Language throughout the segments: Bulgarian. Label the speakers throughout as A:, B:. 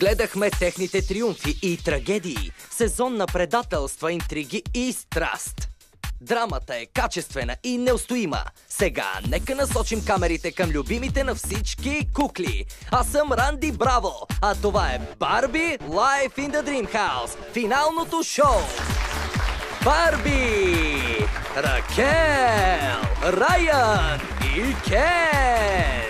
A: Гледахме техните триумфи и трагедии, сезон на предателства, интриги и страст. Драмата е качествена и неустоима. Сега нека насочим камерите към любимите на всички кукли. Аз съм Ранди Браво, а това е Барби Life in the Dream House, финалното шоу. Барби, Ракел, Райан и Кен.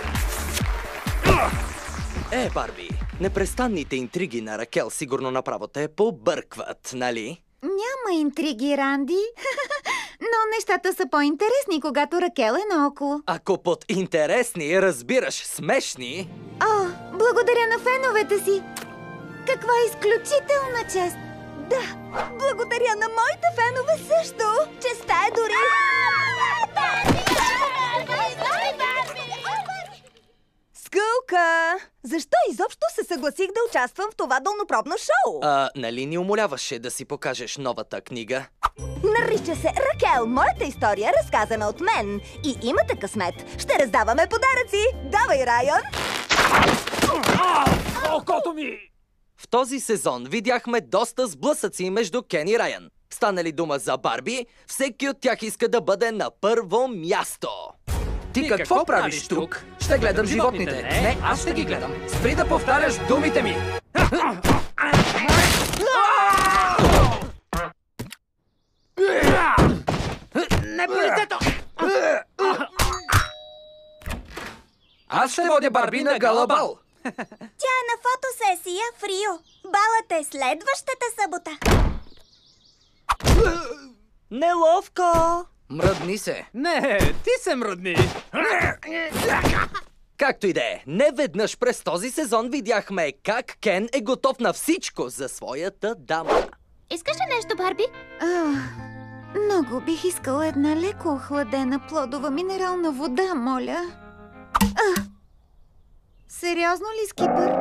A: Барби, непрестанните интриги на Ракел сигурно направо те побъркват, нали?
B: Няма интриги, Ранди. Но нещата са по-интересни, когато Ракел е наоколо.
A: Ако под интересни разбираш смешни...
B: О, благодаря на феновете си! Каква изключителна чест! Да, благодаря на моите фенове също! Честта е дори... Скълка! Защо изобщо се съгласих да участвам в това долнопробно шоу?
A: Нали ни умоляваше да си покажеш новата книга?
B: Нарича се Ракел, моята история, разказана от мен. И имате късмет. Ще раздаваме подаръци. Давай, Райан!
C: Окото ми!
A: В този сезон видяхме доста сблъсъци между Кен и Райан. Стана ли дума за Барби, всеки от тях иска да бъде на първо място.
C: Ти какво правиш тук? Ще гледам животните. Не, аз ще ги гледам. Спри да повтаряш думите ми! Не по лицето! Аз ще водя Барби на гала бал.
D: Тя е на фотосесия в Рио. Балът е следващата събота.
A: Неловко!
C: Мръдни се. Не, ти се мръдни.
A: Както и да е, неведнъж през този сезон видяхме как Кен е готов на всичко за своята дама.
D: Искаш ли нещо, Барби?
B: Много бих искала една леко охладена плодова минерална вода, моля. Сериозно ли, Скипър?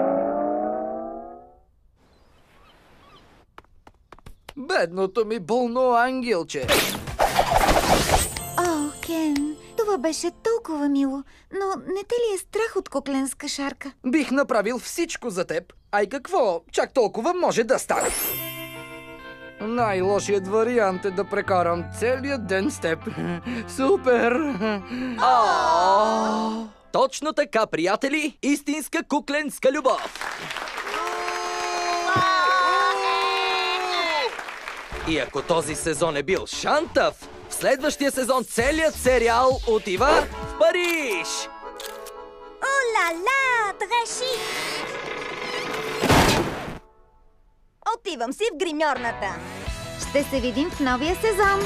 C: Бедното ми болно ангелче.
B: О, Кен, това беше толкова мило, но не те ли е страх от кукленска шарка?
C: Бих направил всичко за теб. Ай какво, чак толкова може да стане. Най-лошият вариант е да прекарам целият ден с теб. Супер!
A: Точно така, приятели! Истинска кукленска любов! И ако този сезон е бил шантав, в следващия сезон целият сериал отива в Париж!
D: О-ла-ла, треши!
B: Отивам си в гримьорната. Ще се видим в новия сезон.